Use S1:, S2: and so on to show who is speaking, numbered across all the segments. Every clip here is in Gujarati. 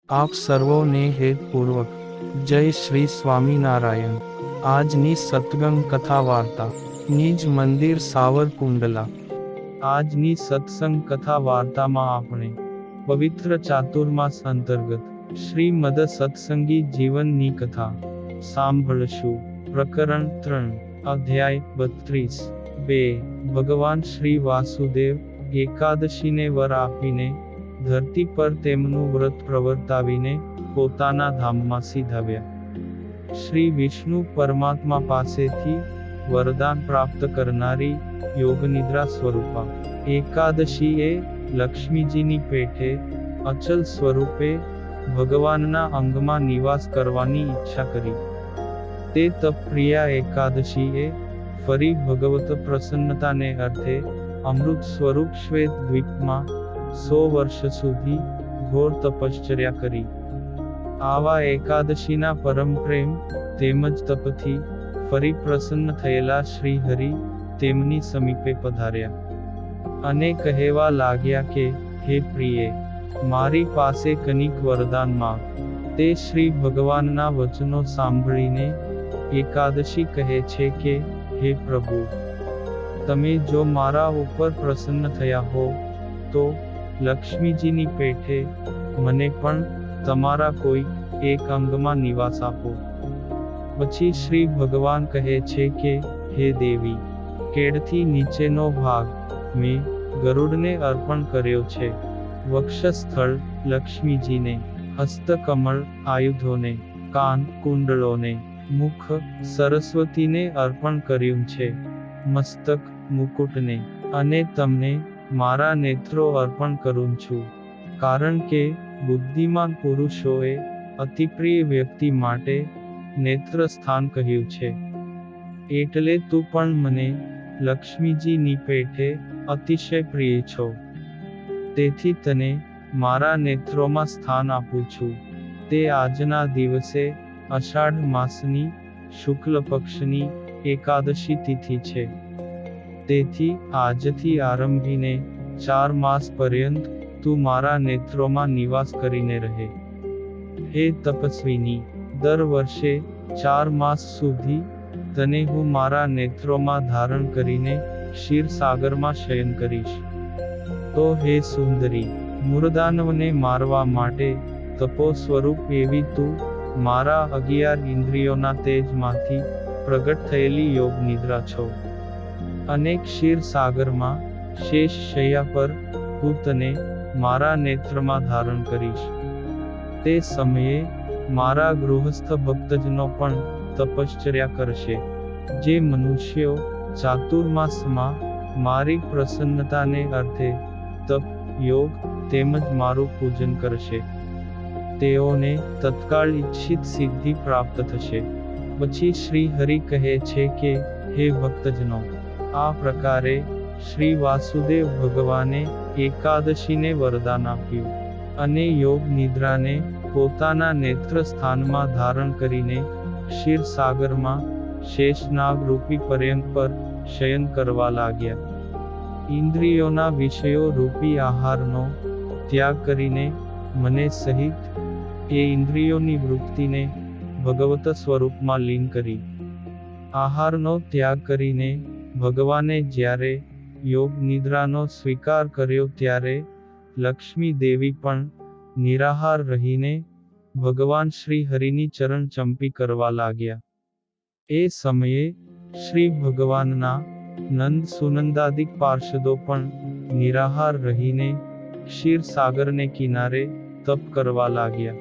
S1: આપ સર્વોને હેતપૂર્વક જય શ્રી સ્વામિનારાયણ। આજની સત્સંગ કથા વાર્તા નિજ મંદિર સાવરકુંડલા। આજની સત્સંગ કથા વાર્તામાં આપણે પવિત્ર ચાતુર્માસ અંતર્ગત શ્રીમદ સત્સંગી જીવનની કથા સાંભળશું। પ્રકરણ 3 અધ્યાય 32। ભગવાન શ્રી વાસુદેવ એકાદશીને વર આપીને ધરતી પર તેમનું વ્રત પ્રવર્તાવીને પોતાના ધામમાં સીધાવ્યા। શ્રી વિષ્ણુ પરમાત્મા પાસેથી વરદાન પ્રાપ્ત કરનારી યોગનિદ્રા સ્વરૂપા એકાદશી એ લક્ષ્મીજીની પેઠે અચલ સ્વરૂપે ભગવાનના અંગમાં નિવાસ કરવાની ઈચ્છા કરી। તે તપપ્રિયા એકાદશીએ ફરી ભગવત પ્રસન્નતાને અર્થે અમૃત સ્વરૂપ શ્વેત દ્વીપમાં 100 વર્ષ સુધી ઘોર તપશ્ચર્યા કરી। આવા એકાદશીના પરમ પ્રેમ તેમજ તપથી ફરી પ્રસન્ન થયેલા શ્રી હરિ તેમની સમીપે પધાર્યા અને કહેવા લાગ્યા કે, હે પ્રિયે, મારી પાસે કનિક વરદાન માંગ। તે શ્રી ભગવાનના વચનો સાંભળીને એકાદશી કહે છે કે, હે પ્રભુ, તમે જો મારા ઉપર પ્રસન્ન થયા હો તો લક્ષ્મીજીની પેઠે મને પણ તમારા કોઈ એક અંગમાં નિવાસ આપો। પછી શ્રી ભગવાન કહે છે કે, હે દેવી, કેડથી નીચેનો ભાગ મેં ગરુડને અર્પણ કર્યો છે, વક્ષસ્થળ લક્ષ્મીજીને, હસ્તકમળ આયુધોને, કાન કુંડળોને, મુખ સરસ્વતીને અર્પણ કર્યું છે, મસ્તક મુકુટને, અને તમને મારા નેત્રો અર્પણ કરું છું, કારણ કે બુદ્ધિમાન પુરુષોએ અતિપ્રિય વ્યક્તિ માટે નેત્ર સ્થાન કહ્યું છે, એટલે તું પણ મને લક્ષ્મીજીની પેઠે અતિશય પ્રિય છો, તેથી તને મારા નેત્રોમાં સ્થાન આપું છું। તે આજના દિવસે અષાઢ માસની શુક્લ પક્ષની એકાદશી તિથિ છે, તેથી આજથી આરંભીને 4 માસ પર્યંત તું મારા નેત્રોમાં નિવાસ કરીને રહે। હે તપસ્વીની, દર વર્ષે 4 માસ સુધી તને હું મારા નેત્રોમાં ધારણ કરીને ક્ષીરસાગરમાં શયન કરીશ। તો હે સુંદરી, મૂળદાનવને મારવા માટે તપો સ્વરૂપ એવી તું મારા 11 ઇન્દ્રિયોના તેજમાંથી પ્રગટ થયેલી યોગ નિદ્રા છો, અને ક્ષીરસાગરમાં શેષ શૈયા પર હું તને મારા નેત્રમાં ધારણ કરીશ। તે સમયે મારા ગૃહસ્થ ભક્તજનો પણ તપશ્ચર્યા કરશે, જે મનુષ્યો ચાતુર્માસમાં મારી પ્રસન્નતાને અર્થે તપ, યોગ તેમજ મારું પૂજન કરશે, તેઓને તત્કાળ ઈચ્છિત સિદ્ધિ પ્રાપ્ત થશે। પછી શ્રી હરિ કહે છે કે, હે ભક્તજનો, આ પ્રકારે શ્રી વાસુદેવ ભગવાને એકાદશીને વરદાન આપ્યું, અને યોગ નિદ્રાને પોતાના નેત્ર સ્થાનમાં ધારણ કરીને ક્ષીરસાગરમાં શેષનાગ રૂપી પર્યંક પર શયન કરવા લાગ્યા। ઇન્દ્રિયોના વિષયો રૂપી આહારનો ત્યાગ કરીને મને સહિત એ ઇન્દ્રિયોની વૃત્તિને ભગવત સ્વરૂપમાં લીન કરી। આહારનો ત્યાગ કરીને ભગવાને જ્યારે યોગ નિદ્રાનો સ્વીકાર કર્યો ત્યારે લક્ષ્મી દેવી પણ નિરાહાર રહીને ભગવાન શ્રી હરિની ચરણ ચંપી કરવા લાગ્યા। એ સમયે શ્રી ભગવાનના નંદ સુનંદાદિક પાર્ષદો પણ નિરાહાર રહીને ક્ષીરસાગરને કિનારે તપ કરવા લાગ્યા।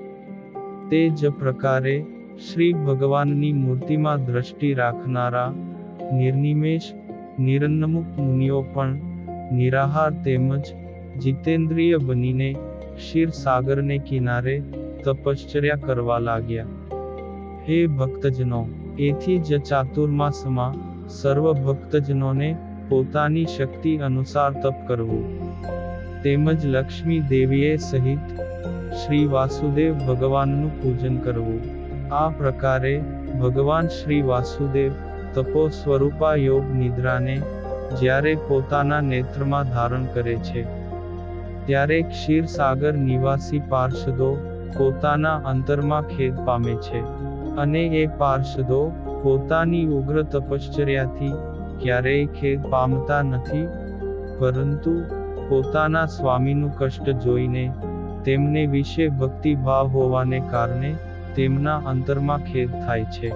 S1: તે જ પ્રકારે શ્રી ભગવાનની મૂર્તિમાં દ્રષ્ટિ રાખનારા નિર્નિમેષ નિરન્નમુખ મુનિઓ પણ નિરાહાર તેમજ જીતેન્દ્રિય બનીને ક્ષીરસાગરને કિનારે તપશ્ચર્યા કરવા લાગ્યા। હે ભક્તજનો, એથી જ ચાતુર્માસમાં સર્વ ભક્તજનોને પોતાની શક્તિ અનુસાર તપ કરવું, તેમજ લક્ષ્મી દેવીએ સહિત શ્રી વાસુદેવ ભગવાનનું પૂજન કરવું। આ પ્રકારે ભગવાન શ્રી વાસુદેવ તપો સ્વરૂપા યોગ નિદ્રાને જ્યારે પોતાના નેત્રમાં ધારણ કરે છે, ત્યારે ક્ષીરસાગર નિવાસી પાર્ષદો પોતાના અંતરમાં ખેદ પામે છે, અને એ પાર્ષદો પોતાની ઉગ્ર તપશ્ચર્યાથી ક્યારેય ખેદ પામતા નથી, પરંતુ પોતાના સ્વામીનું કષ્ટ જોઈને તેમને વિશે ભક્તિભાવ હોવાને કારણે તેમના અંતરમાં ખેદ થાય છે.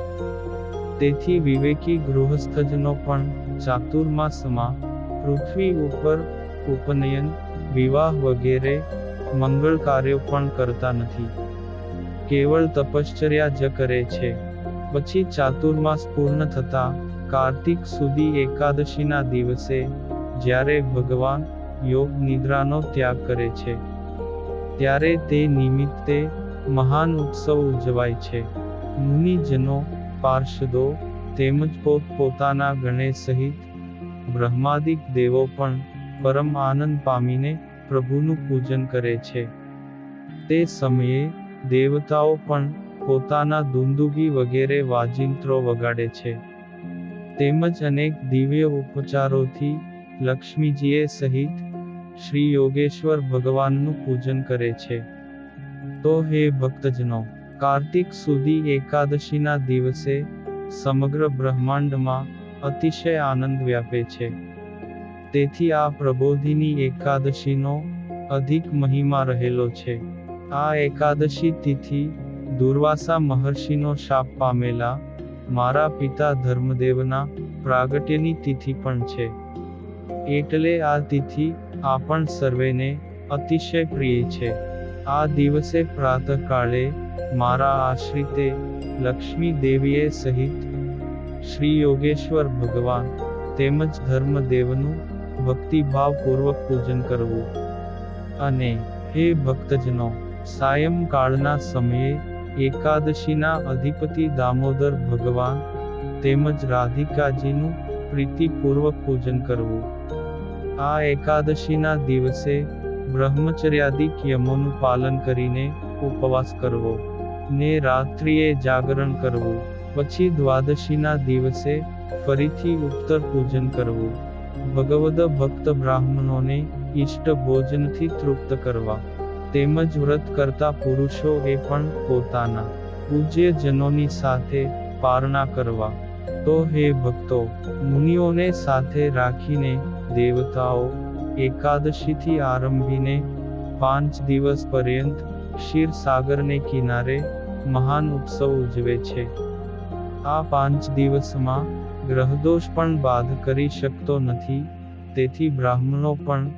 S1: તેથી વિવેકી ગૃહસ્થજનો પણ ચાતુર્માસમાં પૃથ્વી ઉપર ઉપનયન, વિવાહ વગેરે મંગળ કાર્યો પણ કરતા નથી, કેવળ તપશ્ચર્યા જ કરે છે. પછી ચાતુર્માસ પૂર્ણ થતા કાર્તિક સુધી એકાદશીના દિવસે જ્યારે ભગવાન યોગ નિદ્રાનો ત્યાગ કરે છે, ત્યારે તે નિમિત્તે મહાન ઉત્સવ ઉજવાય છે. મુનિજનો, પાર્ષદો તેમજ પોતપોતાના ગણે સહિત બ્રહ્માદિક દેવો પણ પરમ આનંદ પામીને પ્રભુનું પૂજન કરે છે. તે સમયે દેવતાઓ પણ પોતાના દુંદુભી વગેરે વાજિંત્રો વગાડે છે, તેમજ અનેક દિવ્ય ઉપચારોથી લક્ષ્મીજીએ સહિત શ્રી યોગેશ્વર ભગવાનનું પૂજન કરે છે. તો હે ભક્તજનો, કાર્તિક સુધી એકાદશીના દિવસે સમગ્ર બ્રહ્માંડમાં અતિશય આનંદ વ્યાપે છે. તેથી આ પ્રબોધિની એકાદશીનો અધિક મહિમા રહેલો છે. આ એકાદશી તિથિ દુર્વાસા મહર્ષિનો શાપ પામેલા મારા પિતા ધર્મદેવના પ્રાગટ્યની તિથિ પણ છે. એટલે આ તિથિ આપણ સર્વેને અતિશય પ્રિય છે. આ દિવસે પ્રાતઃકાળે મારા આશ્રિતે લક્ષ્મી દેવીએ સહિત શ્રી યોગેશ્વર ભગવાન તેમજ ધર્મદેવનું ભક્તિભાવપૂર્વક પૂજન કરવું. અને હે ભક્તજનો, સાયંકાળના સમયે એકાદશીના અધિપતિ દામોદર ભગવાન તેમજ રાધિકાજીનું પ્રીતિપૂર્વક પૂજન કરવું. આ એકાદશીના દિવસે બ્રહ્મચર્યાદિક યમોનું પાલન કરીને ઉપવાસ કરવો, ને રાત્રિએ જાગરણ કરવું. પછી દ્વાદશીના દિવસે ફરીથી ઉત્તર પૂજન કરવું. ભગવદ ભક્ત બ્રાહ્મણોને ઇષ્ટ ભોજનથી તૃપ્ત કરવા, તેમજ વ્રત કરતા પુરુષોએ પણ પોતાના પૂજ્ય જનોની સાથે પારણા કરવા. તો હે ભક્તો, મુનિઓને સાથે રાખીને દેવતાઓ એકાદશીથી આરંભીને 5 દિવસ પર્યંત ક્ષીરસાગરને કિનારે મહાન ઉત્સવ ઉજવે છે. આ 5 દિવસમાં ગ્રહદોષ પણ બાધ કરી શકતો નથી, તેથી બ્રાહ્મણો પણ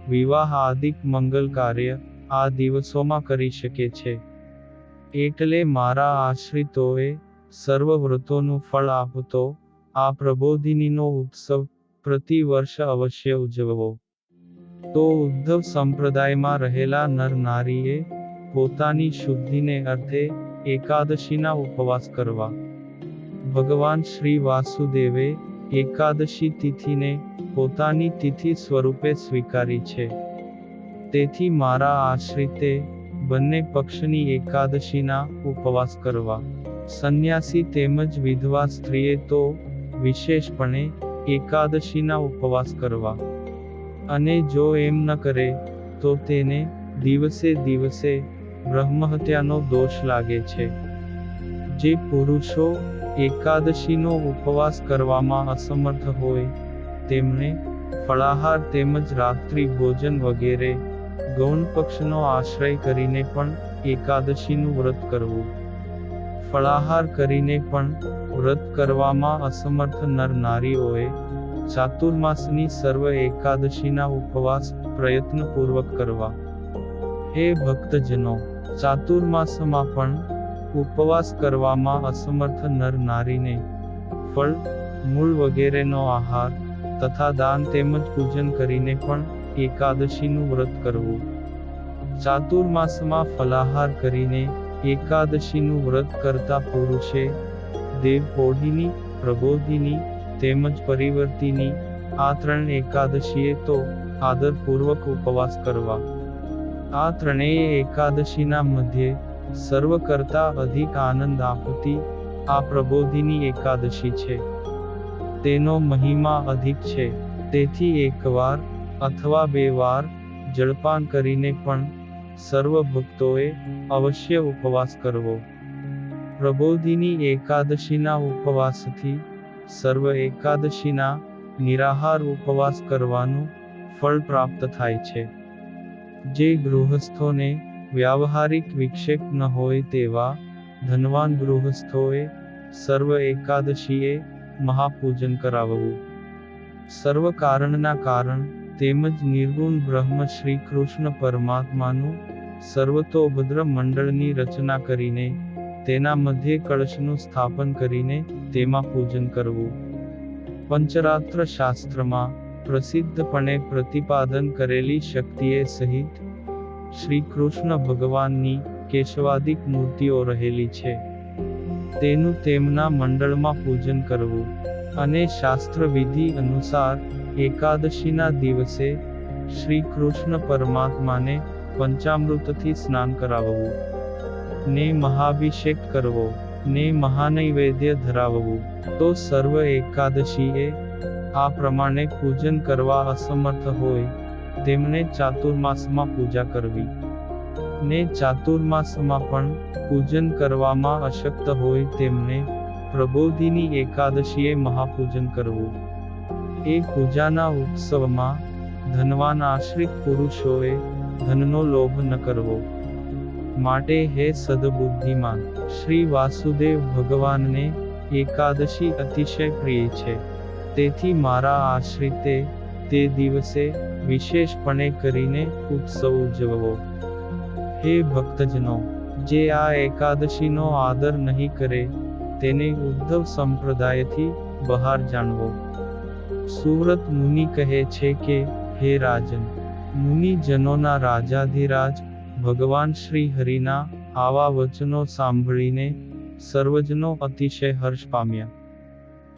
S1: વિવાહ આદિક મંગલ કાર્ય આ દિવસોમાં કરી શકે છે. એટલે મારા આશ્રિતોએ સર્વ વ્રતોનું ફળ આપતો આ પ્રબોધિનીનો ઉત્સવ પ્રતિ વર્ષ અવશ્ય ઉજવવો. તો ઉદ્ધવ સંપ્રદાયમાં રહેલા નર નારીએ પોતાની શુદ્ધિને અર્થે એકાદશીના ઉપવાસ કરવા. ભગવાન શ્રી વાસુદેવે એકાદશી તિથિને પોતાની તિથિ સ્વરૂપે સ્વીકારી છે. તેથી મારા આશ્રિતે બંને પક્ષની એકાદશીના ઉપવાસ કરવા. સંન્યાસી તેમજ વિધવા સ્ત્રીએ તો વિશેષપણે એકાદશીના ઉપવાસ કરવા. અને જો એમ ન કરે તો તેને દિવસે દિવસે બ્રહ્મહત્યાનો દોષ લાગે છે. જે પુરુષો એકાદશીનો ઉપવાસ કરવામાં અસમર્થ હોય તેમણે ફળાહાર તેમજ રાત્રિ ભોજન વગેરે ગૌણ પક્ષનો આશ્રય કરીને પણ એકાદશીનું વ્રત કરવું. ફળાહાર કરીને પણ વ્રત કરવામાં અસમર્થ નર નારીઓએ ચાતુર્માસની સર્વ એકાદશીના ઉપવાસ પ્રયત્નપૂર્વક કરવા. હે ભક્તજનો, ચાતુર્માસમાં પણ ઉપવાસ કરવામાં અસમર્થ નર નારીને ફળ, મૂળ વગેરેનો આહાર તથા દાન તેમજ પૂજન કરીને પણ એકાદશીનું વ્રત કરવું. ચાતુર્માસમાં ફલાહાર કરીને એકાદશીનું વ્રત કરતા પુરુષે દેવપોઢીની, પ્રબોધિની તેમજ પરિવર્તિની આ 3 એકાદશીએ તો આદરપૂર્વક ઉપવાસ કરવા. આ ત્રણેય એકાદશીના મધ્યે સર્વ કરતા અધિક આનંદ આપતી આ પ્રબોધિની એકાદશી છે. તેનો મહિમા અધિક છે. તેથી એકવાર અથવા 2 વાર જળપાન કરીને પણ સર્વ ભક્તોએ અવશ્ય ઉપવાસ કરવો. પ્રબોધિની એકાદશીના ઉપવાસથી સર્વ એકાદશીના નિરાહાર ઉપવાસ કરવાનું ફળ પ્રાપ્ત થાય છે. જે ગૃહસ્થોને વ્યાવહારિક વિક્ષેપ ન હોય તેવા ધનવાન ગૃહસ્થોએ સર્વ એકાદશીએ મહાપૂજન કરાવવું. સર્વ કારણના કારણ તેમજ નિર્ગુણ બ્રહ્મ શ્રી કૃષ્ણ પરમાત્માનું સર્વતોભદ્ર મંડળની રચના કરીને તેના મધ્યે કળશનું સ્થાપન કરીને તેમાં પૂજન કરવું. પંચરાત્ર શાસ્ત્રમાં પ્રસિદ્ધપણે પ્રતિપાદન કરેલી શક્તિએ સહિત શ્રી કૃષ્ણ ભગવાનની કેશવાદિક મૂર્તિઓ રહેલી છે તેનું તેમના મંડળમાં પૂજન કરવું. અને શાસ્ત્ર વિધિ અનુસાર એકાદશીના દિવસે શ્રી કૃષ્ણ પરમાત્માને પંચામૃતથી સ્નાન કરાવવું ને મહાભિષેક કરવો ને મહાનૈવેદ્ય ધરાવવું. તો સર્વ એકાદશીએ આ પ્રમાણે પૂજન કરવા અસમર્થ હોય તેમને ચાતુર્માસમાં પૂજા કરવી ને ચાતુર્માસમાં પણ પૂજન કરવામાં અશક્ત હોય તેમને પ્રબોધિની એકાદશીએ મહાપૂજન કરવું. એ પૂજાના ઉત્સવમાં ધનવાન આશ્રિત પુરુષોએ ધનનો લોભ ન કરવો. માટે હે સદબુદ્ધિમાન, શ્રી વાસુદેવ ભગવાનને એકાદશી અતિશય પ્રિય છે. તેથી મારા આશ્રિતે તે દિવસે વિશેષપણે કરીને ઉત્સવ ઉજવવો. હે ભક્તજનો, જે આ એકાદશીનો આદર નહીં કરે તેને ઉદ્ધવ સંપ્રદાયથી બહાર જાણવો. સુવ્રત મુનિ કહે છે કે, હે રાજન, મુનિજનોના રાજાધિરાજ ભગવાન શ્રી હરિના આવા વચનો સાંભળીને સર્વજનો અતિશય હર્ષ પામ્યા.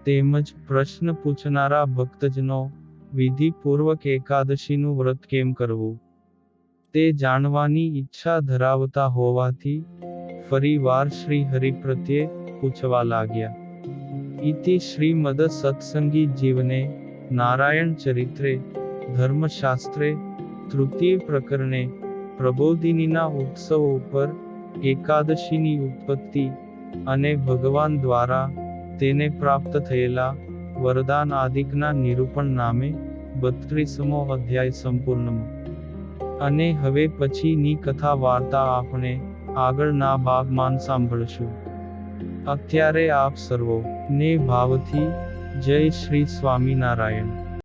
S1: તેમજ પ્રશ્ન પૂછનારા ભક્તજનો વિધિપૂર્વક એકાદશીનું વ્રત કેમ કરવું તે જાણવાની ઈચ્છા ધરાવતા હોવાથી ફરી વાર શ્રી હરિ પ્રત્યે પૂછવા લાગ્યા. ઇતિ શ્રીમદ સત્સંગી જીવને નારાયણ ચરિત્રે ધર્મશાસ્ત્રે તૃતીય પ્રકરણે પ્રબોધિનીના ઉત્સવ ઉપર એકાદશીની ઉત્પત્તિ અને ભગવાન દ્વારા તેને પ્રાપ્ત થયેલા વરદાન આદિકના નિરૂપણ નામે 32મો અધ્યાય સંપૂર્ણ. અને હવે પછીની કથા વાર્તા આપણે આગળના ભાગમાં સાંભળશું. અત્યારે આપ સર્વો ને ભાવથી જય શ્રી સ્વામિનારાયણ.